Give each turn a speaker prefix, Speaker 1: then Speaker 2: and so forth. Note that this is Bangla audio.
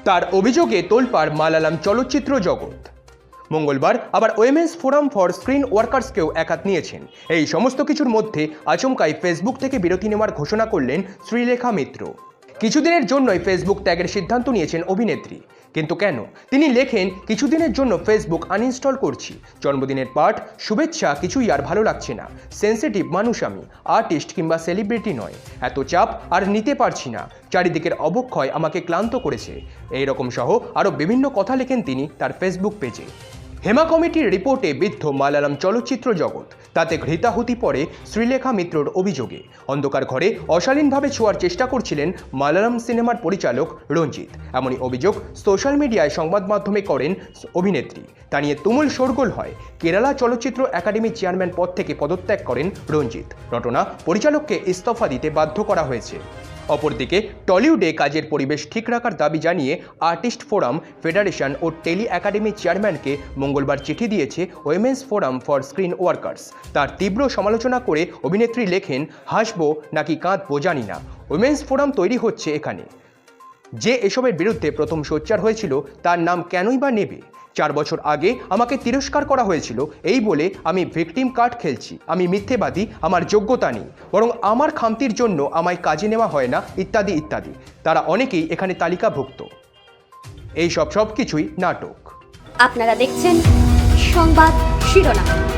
Speaker 1: তার অভিযোগে তোলপাড় মালায়ালাম চলচ্চিত্র জগৎ। মঙ্গলবার আবার উইমেন্স ফোরাম ফর স্ক্রিন ওয়ার্কার্সকেও একাত নিয়েছেন। এই সমস্ত কিছুর মধ্যে আচমকাই ফেসবুক থেকে বিরতি নেওয়ার ঘোষণা করলেন শ্রীলেখা মিত্র। কিছুদিনের জন্যই ফেসবুক ত্যাগের সিদ্ধান্ত নিয়েছেন অভিনেত্রী। কিন্তু কেন? তিনি লেখেন, কিছুদিনের জন্য ফেসবুক আনইনস্টল করছি। জন্মদিনের পাঠ, শুভেচ্ছা কিছুই আর ভালো লাগছে না। সেন্সিটিভ মানুষ আমি, আর্টিস্ট কিংবা সেলিব্রিটি নয়। এত চাপ আর নিতে পারছি না। চারিদিকের অবক্ষয় আমাকে ক্লান্ত করেছে। এইরকম সহ আরও বিভিন্ন কথা লেখেন তিনি তার ফেসবুক পেজে। হেমা কমিটির রিপোর্টে বিদ্ধ মালায়ালাম চলচ্চিত্র ঘগৎ। তাতে ঘৃতাহুতি পড়ে শ্রীলেখা মিত্রর অভিযোগে। অন্ধকার ঘরে অশালীনভাবে ছোঁয়ার চেষ্টা করছিলেন মালায়ালাম সিনেমার পরিচালক রঞ্জিত। এমনই অভিযোগ সোশ্যাল মিডিয়ায় সংবাদ মাধ্যমে করেন অভিনেত্রী। তা নিয়ে তুমুল শোরগোল হয়। কেরালা চলচ্চিত্র একাডেমির চেয়ারম্যান পদ থেকে পদত্যাগ করেন রঞ্জিত। ঘটনা পরিচালককে ইস্তফা দিতে বাধ্য করা হয়েছে। অপরদিকে টলিউডে কাজের পরিবেশ ঠিক রাখার দাবি জানিয়ে আর্টিস্ট ফোরাম ফেডারেশন ও টেলি একাডেমির চেয়ারম্যানকে মঙ্গলবার চিঠি দিয়েছে women's forum for screen workers. তার তীব্র সমালোচনা করে অভিনেত্রী লেখেন, হাসবো নাকি কাঁদবো জানি না। উইমেন্স ফোরাম তৈরি হচ্ছে এখানে। যে এসবের বিরুদ্ধে প্রথম সোচ্চার হয়েছিল তার নাম কেনই বা নেবে? 4 বছর আগে আমাকে তিরস্কার করা হয়েছিল এই বলে আমি ভিকটিম কার্ড খেলছি, আমি মিথ্যেবাদী, আমার যোগ্যতা নেই, বরং আমার খামতির জন্য আমায় কাজে নেওয়া হয় না, ইত্যাদি ইত্যাদি। তারা অনেকেই এখানে তালিকাভুক্ত। এই সব কিছুই নাটক।
Speaker 2: আপনারা দেখছেন সংবাদ শিরোনাম।